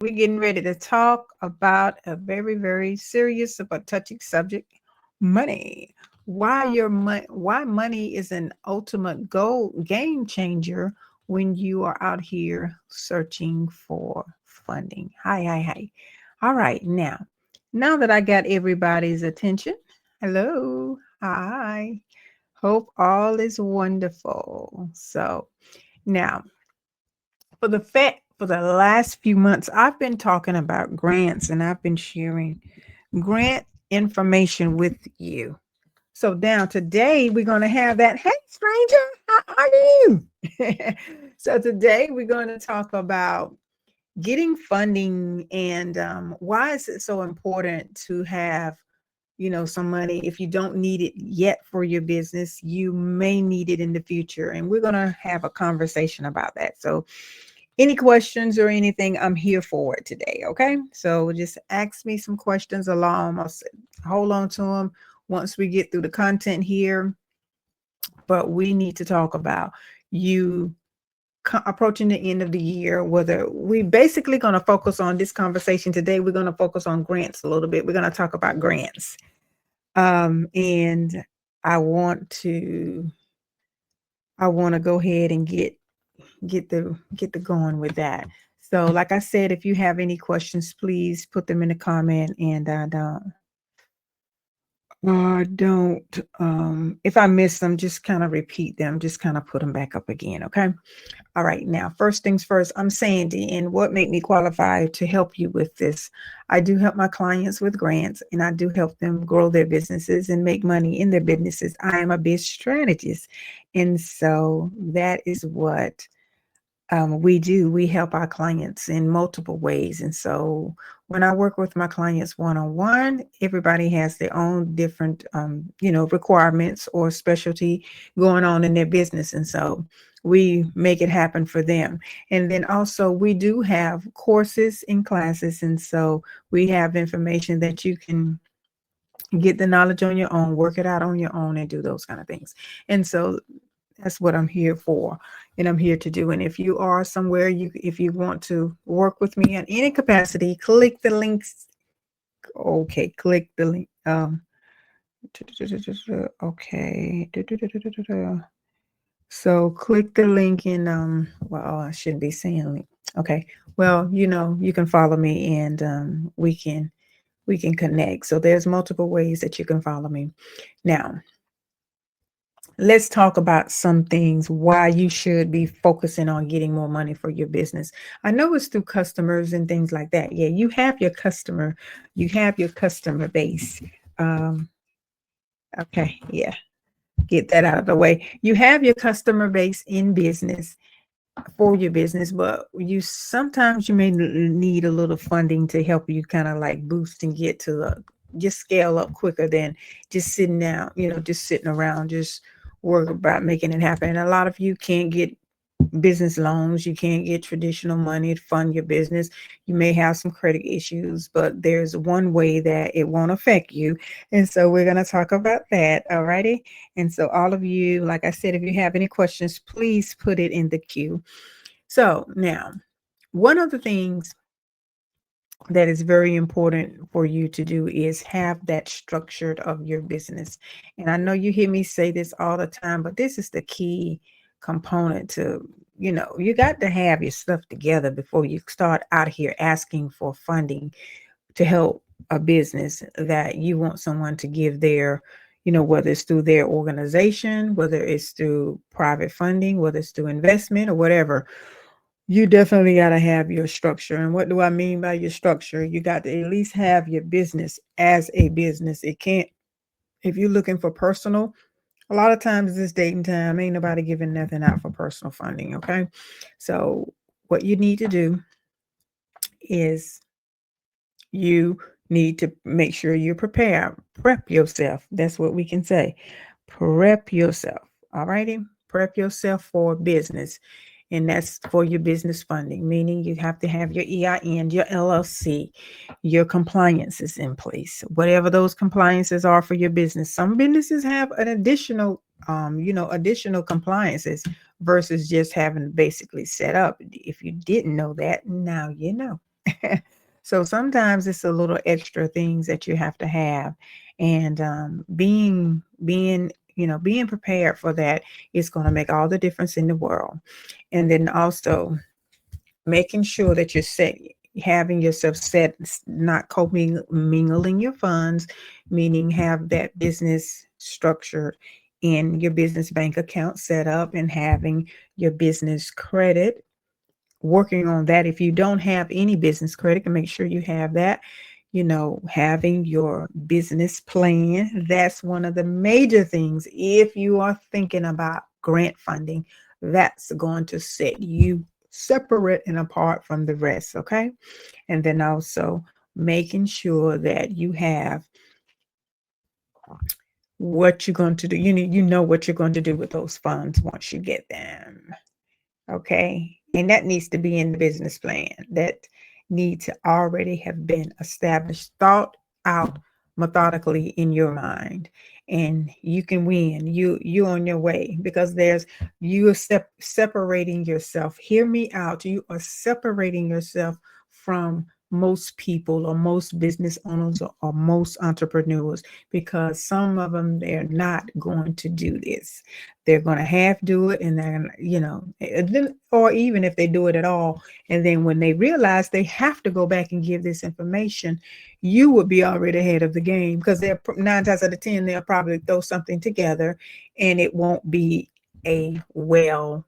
we're getting ready to talk about a very, very serious but touchy subject: money. Why money is an ultimate goal game changer when you are out here searching for funding. Hi, hi, hi. All right, now that I got everybody's attention, hello, hi. Hope all is wonderful. So now, for the last few months, I've been talking about grants and I've been sharing grant information with you. So now today we're going to have that. Hey, stranger, how are you? So today we're going to talk about getting funding and why is it so important to have some money. If you don't need it yet for your business, you may need it in the future, and we're going to have a conversation about that. So any questions or anything, I'm here for it today. Okay. So just ask me some questions along. Hold on to them once we get through the content here. But we need to talk about you approaching the end of the year, whether we basically going to focus on this conversation today. We're going to focus on grants a little bit. We're going to talk about grants. And I want to go ahead and get the going with that. So, like I said, if you have any questions, please put them in the comment, and don't if I miss them, just kind of repeat them, just kind of put them back up again. Okay. All right. Now, first things first, I'm Sandy, and what made me qualified to help you with this? I do help my clients with grants, and I do help them grow their businesses and make money in their businesses. I am a biz strategist, and so that is what we do. We help our clients in multiple ways. And so when I work with my clients one-on-one, everybody has their own different, requirements or specialty going on in their business. And so we make it happen for them. And then also we do have courses and classes. And so we have information that you can get the knowledge on your own, work it out on your own, and do those kind of things. And so that's what I'm here for, and I'm here to do. And if you are somewhere, if you want to work with me in any capacity, click the links. Okay, click the link. Okay. So click the link in. Well, I shouldn't be saying link. Okay. Well, you can follow me, and we can connect. So there's multiple ways that you can follow me. Now, let's talk about some things why you should be focusing on getting more money for your business. I know it's through customers and things like that. Yeah, you have your customer base. Um, okay, yeah, get that out of the way. You have your customer base in business for your business, but sometimes you may need a little funding to help you kind of like boost and get to just scale up quicker than just sitting down, just sitting around, just work about making it happen. And a lot of you can't get business loans, you can't get traditional money to fund your business. You may have some credit issues, but there's one way that it won't affect you. And so we're going to talk about that. All righty. And so all of you, like I said, if you have any questions, please put it in the queue. So now, one of the things that is very important for you to do is have that structured of your business. And I know you hear me say this all the time, but this is the key component to, you got to have your stuff together before you start out here asking for funding to help a business that you want someone to give their, whether it's through their organization, whether it's through private funding, whether it's through investment or whatever. You definitely got to have your structure. And what do I mean by your structure? You got to at least have your business as a business. It can't, if you're looking for personal, a lot of times this dating time, ain't nobody giving nothing out for personal funding. Okay. So what you need to do is you need to make sure you're prepared. Prep yourself. That's what we can say. Prep yourself. All righty. Prep yourself for business. And that's for your business funding, meaning you have to have your EIN, your LLC, your compliances in place, whatever those compliances are for your business. Some businesses have an additional compliances versus just having basically set up. If you didn't know that, now you know. So sometimes it's a little extra things that you have to have. And being prepared for that is going to make all the difference in the world. And then also making sure that you're set, having yourself set, not co-mingling your funds, meaning have that business structured in your business bank account set up, and having your business credit, working on that. If you don't have any business credit, and make sure you have that. Having your business plan. That's one of the major things. If you are thinking about grant funding, that's going to set you separate and apart from the rest. Okay. And then also making sure that you have what you're going to do. You know what you're going to do with those funds once you get them. Okay. And that needs to be in the business plan. That needs to already have been established, thought out methodically in your mind. And you can win. You on your way, because you are separating yourself. Hear me out. You are separating yourself from most people, or most business owners, or most entrepreneurs, because some of them, they're not going to do this. They're going to half do it, and or even if they do it at all, and then when they realize they have to go back and give this information, you would be already ahead of the game, because they're 9 times out of 10, they'll probably throw something together, and it won't be a well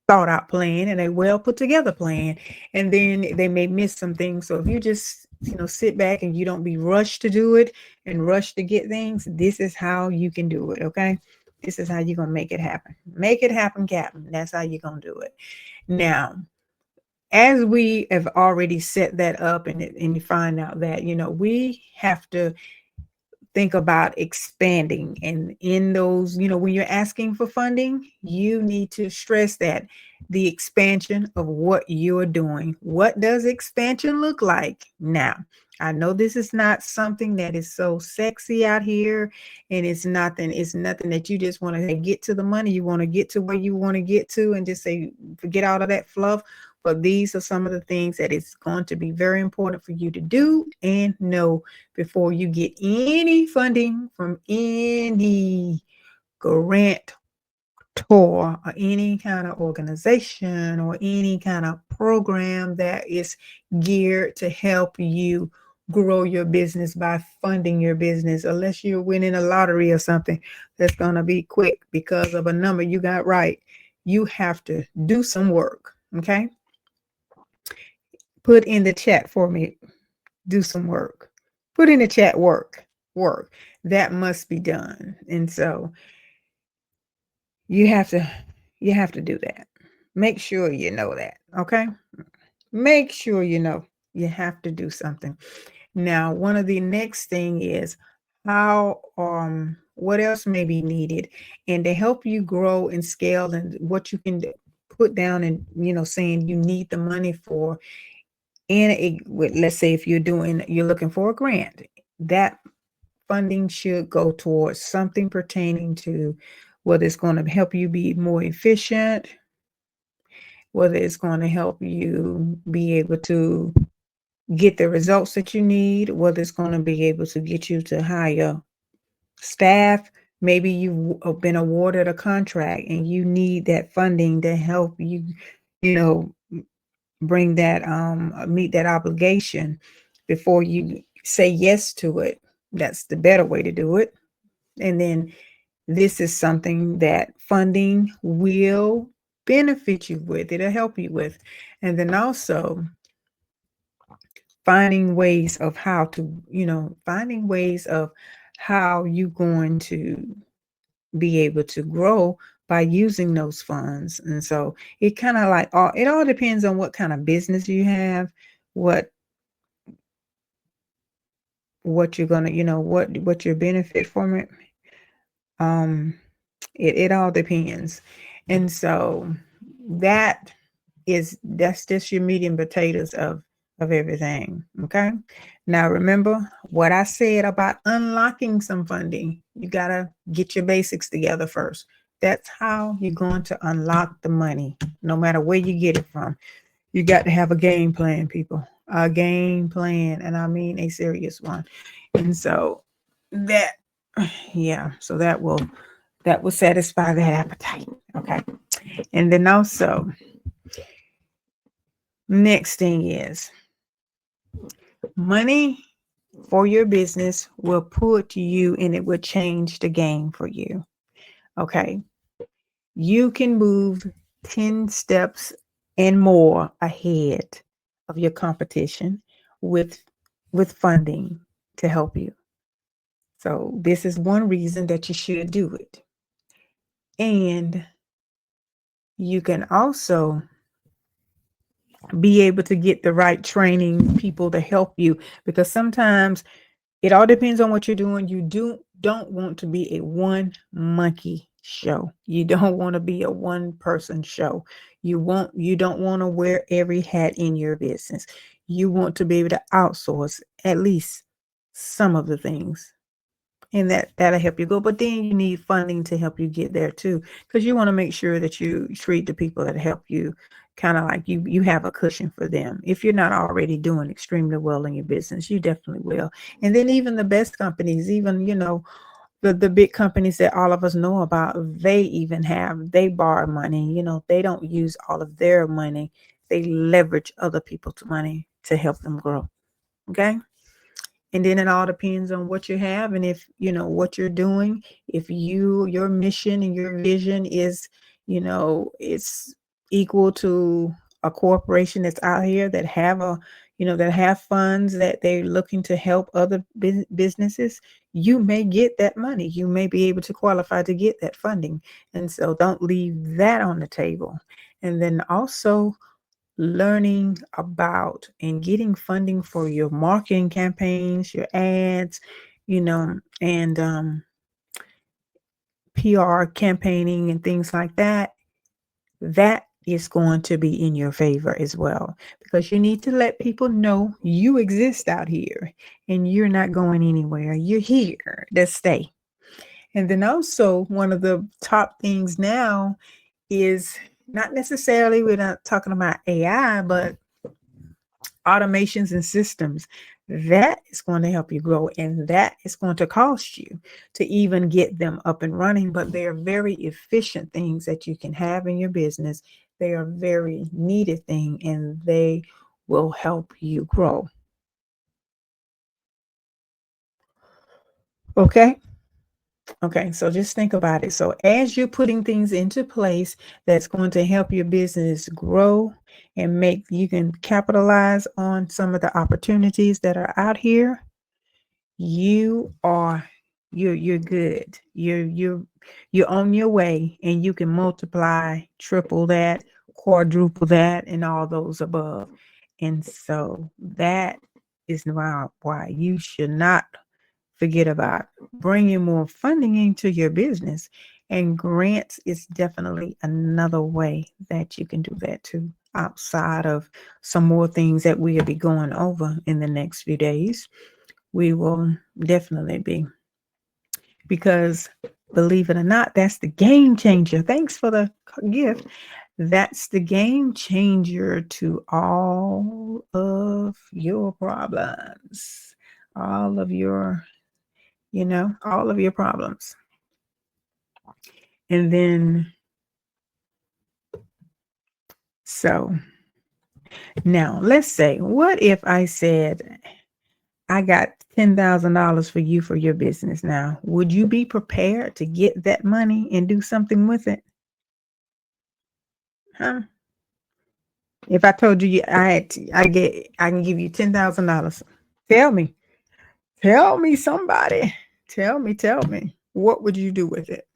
thought out plan and a well put together plan, and then they may miss some things. So if you just sit back and you don't be rushed to do it and rush to get things, this is how you can do it. Okay, this is how you're gonna make it happen, Captain. That's how you're gonna do it. Now, as we have already set that up, and you find out that we have to think about expanding. And in those, when you're asking for funding, you need to stress that the expansion of what you're doing. What does expansion look like? Now, I know this is not something that is so sexy out here, and it's nothing that you just want to get to the money. You want to get to where you want to get to and just say, forget all of that fluff. But these are some of the things that it's going to be very important for you to do and know before you get any funding from any grant or any kind of organization or any kind of program that is geared to help you grow your business by funding your business, unless you're winning a lottery or something that's going to be quick because of a number you got right. You have to do some work. Okay, put in the chat for me, do some work. Put in the chat, work that must be done. And so you have to do that. Make sure you know that. Okay, make sure you have to do something. Now, one of the next thing is how what else may be needed, and to help you grow and scale, and what you can put down, and saying you need the money for. And let's say if you're looking for a grant, that funding should go towards something pertaining to whether it's going to help you be more efficient, whether it's going to help you be able to get the results that you need, whether it's going to be able to get you to hire staff. Maybe you've been awarded a contract and you need that funding to help you, bring that meet that obligation before you say yes to it. That's the better way to do it. And then this is something that funding will benefit you with, it'll help you with. And then also finding ways of how you're going to be able to grow by using those funds. And so it kind of like it all depends on what kind of business you have, what you're gonna, what your benefit from it. It all depends. And so that's just your meat and potatoes of everything. Okay. Now remember what I said about unlocking some funding. You gotta get your basics together first. That's how you're going to unlock the money, no matter where you get it from. You got to have a game plan, people. A game plan, and I mean a serious one. And so that, yeah, so that will satisfy that appetite. Okay. And then also, next thing is money for your business will put you and it will change the game for you. Okay. You can move 10 steps and more ahead of your competition with funding to help you. So this is one reason that you should do it. And you can also be able to get the right training people to help you, because sometimes it all depends on what you're doing. You don't want to be a one monkey show. You don't want to be a one person show. You don't want to wear every hat in your business. You want to be able to outsource at least some of the things. And that'll help you go. But then you need funding to help you get there too, because you want to make sure that you treat the people that help you kind of like you have a cushion for them. If you're not already doing extremely well in your business, you definitely will. And then even the best companies, even the big companies that all of us know about, they borrow money. They don't use all of their money. They leverage other people's money to help them grow. Okay. And then it all depends on what you have and if what you're doing. If your mission and your vision is, it's equal to a corporation that's out here that have that have funds that they're looking to help other businesses, you may get that money. You may be able to qualify to get that funding. And so don't leave that on the table. And then also learning about and getting funding for your marketing campaigns, your ads, and PR campaigning and things like that. That is going to be in your favor as well, because you need to let people know you exist out here and you're not going anywhere. You're here to stay. And then also, one of the top things now is not necessarily, we're not talking about AI, but automations and systems. That is going to help you grow, and that is going to cost you to even get them up and running. But they are very efficient things that you can have in your business. They are very needed thing, and they will help you grow. Okay. Okay, so just think about it. So as you're putting things into place that's going to help your business grow and make you can capitalize on some of the opportunities that are out here, you're good. You're on your way, and you can multiply, triple that, quadruple that, and all those above. And so that is why you should not forget about bringing more funding into your business. And grants is definitely another way that you can do that too, outside of some more things that we'll be going over in the next few days. We will definitely be, because believe it or not, that's the game changer. Thanks for the gift. That's the game changer to all of your problems, all of your all of your problems. And then, so now let's say, what if I said, I got $10,000 for you for your business now? Would you be prepared to get that money and do something with it? Huh? If I told you I can give you $10,000, tell me somebody, tell me, what would you do with it?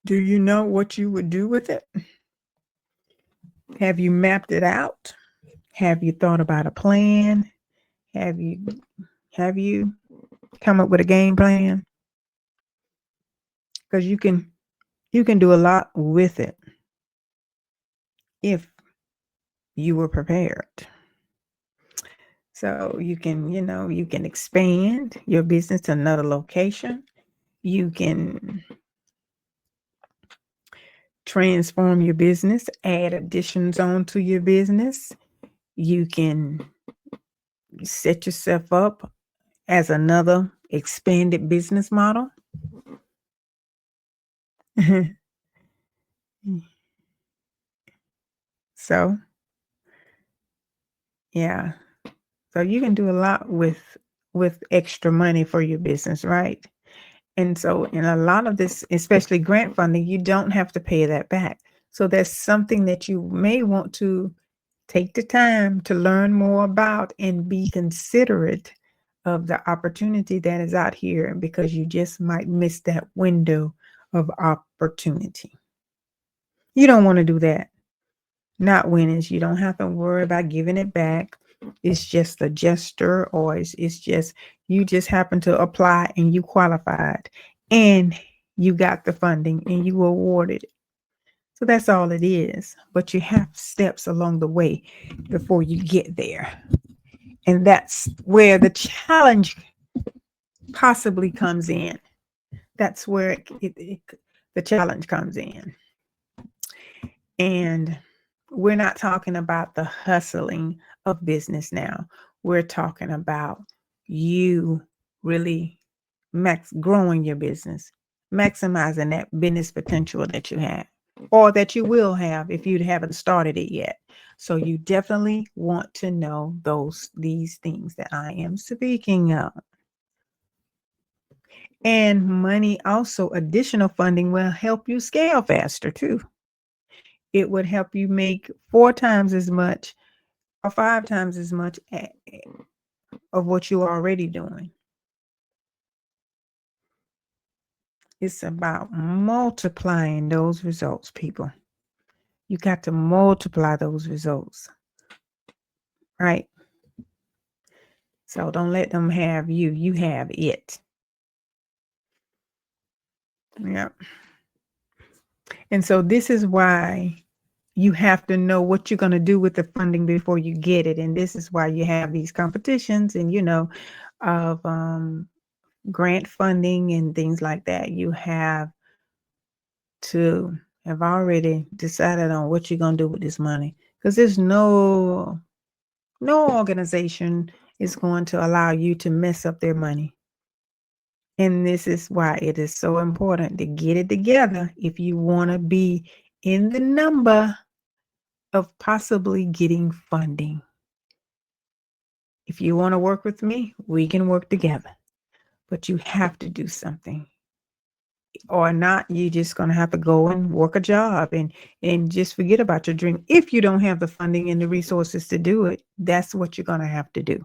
Do you know what you would do with it? Have you mapped it out? Have you thought about a plan? Have you come up with a game plan? Because you can do a lot with it if you were prepared. So you can expand your business to another location. You can transform your business, add additions onto your business. You can set yourself up as another expanded business model. So, yeah. So you can do a lot with extra money for your business, right? And so in a lot of this, especially grant funding, you don't have to pay that back. So that's something that you may want to take the time to learn more about and be considerate of the opportunity that is out here, because you just might miss that window of opportunity. You don't want to do that. Not winnings. You don't have to worry about giving it back. It's just a gesture, or it's just you just happen to apply and you qualified and you got the funding and you were awarded. So that's all it is. But you have steps along the way before you get there. And that's where the challenge possibly comes in. That's where the challenge comes in. And we're not talking about the hustling of business now. We're talking about you really growing your business, maximizing that business potential that you have, or that you will have if you haven't started it yet. So you definitely want to know these things that I am speaking of. And money, also additional funding, will help you scale faster too. It would help you make 4 times as much or 5 times as much of what you're already doing. It's about multiplying those results, people. You got to multiply those results, right? So don't let them have you. You have it. Yeah. And so this is why you have to know what you're going to do with the funding before you get it. And this is why you have these competitions and, of grant funding and things like that. You have to have already decided on what you're going to do with this money, because there's no organization is going to allow you to mess up their money. And this is why it is so important to get it together if you want to be in the number of possibly getting funding. If you want to work with me, we can work together, but you have to do something. Or not, you're just going to have to go and work a job and just forget about your dream. If you don't have the funding and the resources to do it, that's what you're going to have to do.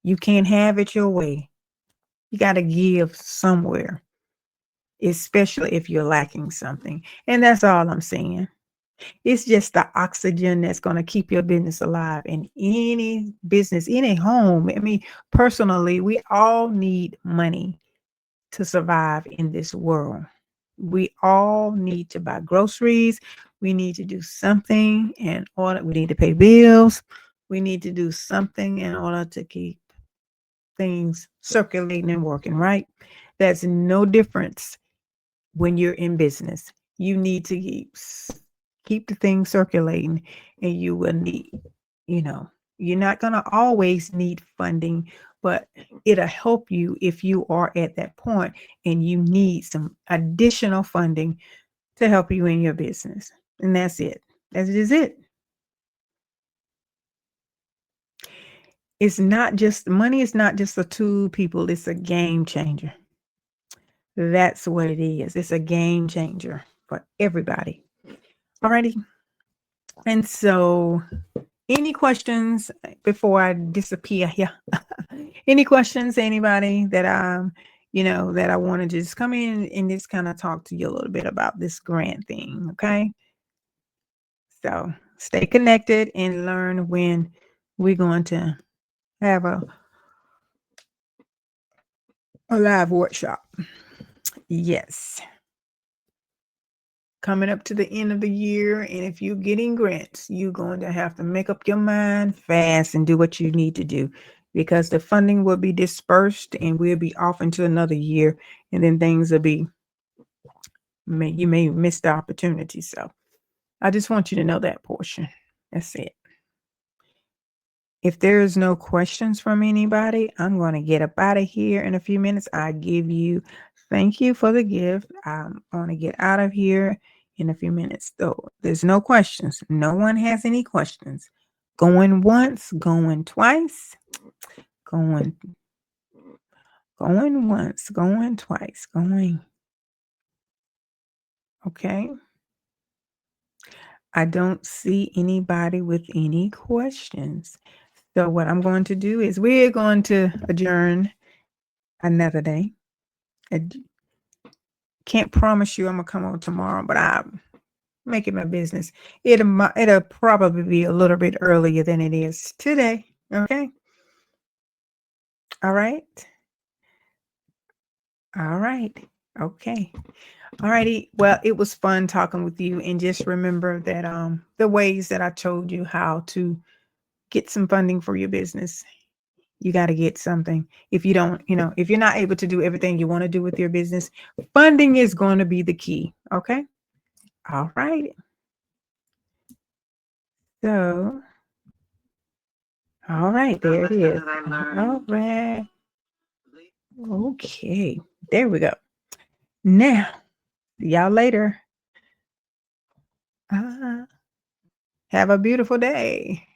You can't have it your way. You got to give somewhere, especially if you're lacking something. And that's all I'm saying. It's just the oxygen that's going to keep your business alive. In any business, any home. I mean, personally, we all need money to survive in this world. We all need to buy groceries. We need to do something in order. We need to pay bills. We need to do something in order to keep things circulating and working, right? That's no difference when you're in business. You need to keep the thing circulating, and you will need, you're not going to always need funding, but it'll help you if you are at that point and you need some additional funding to help you in your business. And that's it. That is it. It's not just money is not just a tool, people. It's a game changer. That's what it is. It's a game changer for everybody. Alrighty. And so, any questions before I disappear here? Any questions, anybody that that I want to just come in and just kind of talk to you a little bit about this grant thing, okay? So stay connected and learn when we're going to have a live workshop. Yes. Coming up to the end of the year, and if you're getting grants, you're going to have to make up your mind fast and do what you need to do, because the funding will be dispersed and we'll be off into another year, and then things will be you may miss the opportunity. So I just want you to know that portion. That's it. If there is no questions from anybody, I'm going to get up out of here in a few minutes. Thank you for the gift. I'm going to get out of here in a few minutes. Though there's no questions. No one has any questions. Going once, going twice, going, going once, going twice, going. Okay. I don't see anybody with any questions. So what I'm going to do is we're going to adjourn another day. I can't promise you I'm gonna come on tomorrow, but I'm making my business. It'll probably be a little bit earlier than it is today. Okay. All right. All right. Okay. All righty. Well, it was fun talking with you. And just remember that the ways that I told you how to get some funding for your business. You got to get something. If you don't, if you're not able to do everything you want to do with your business, funding is going to be the key. Okay. All right. So, all right, there it is. All right. Okay. There we go. Now, see y'all later. Have a beautiful day.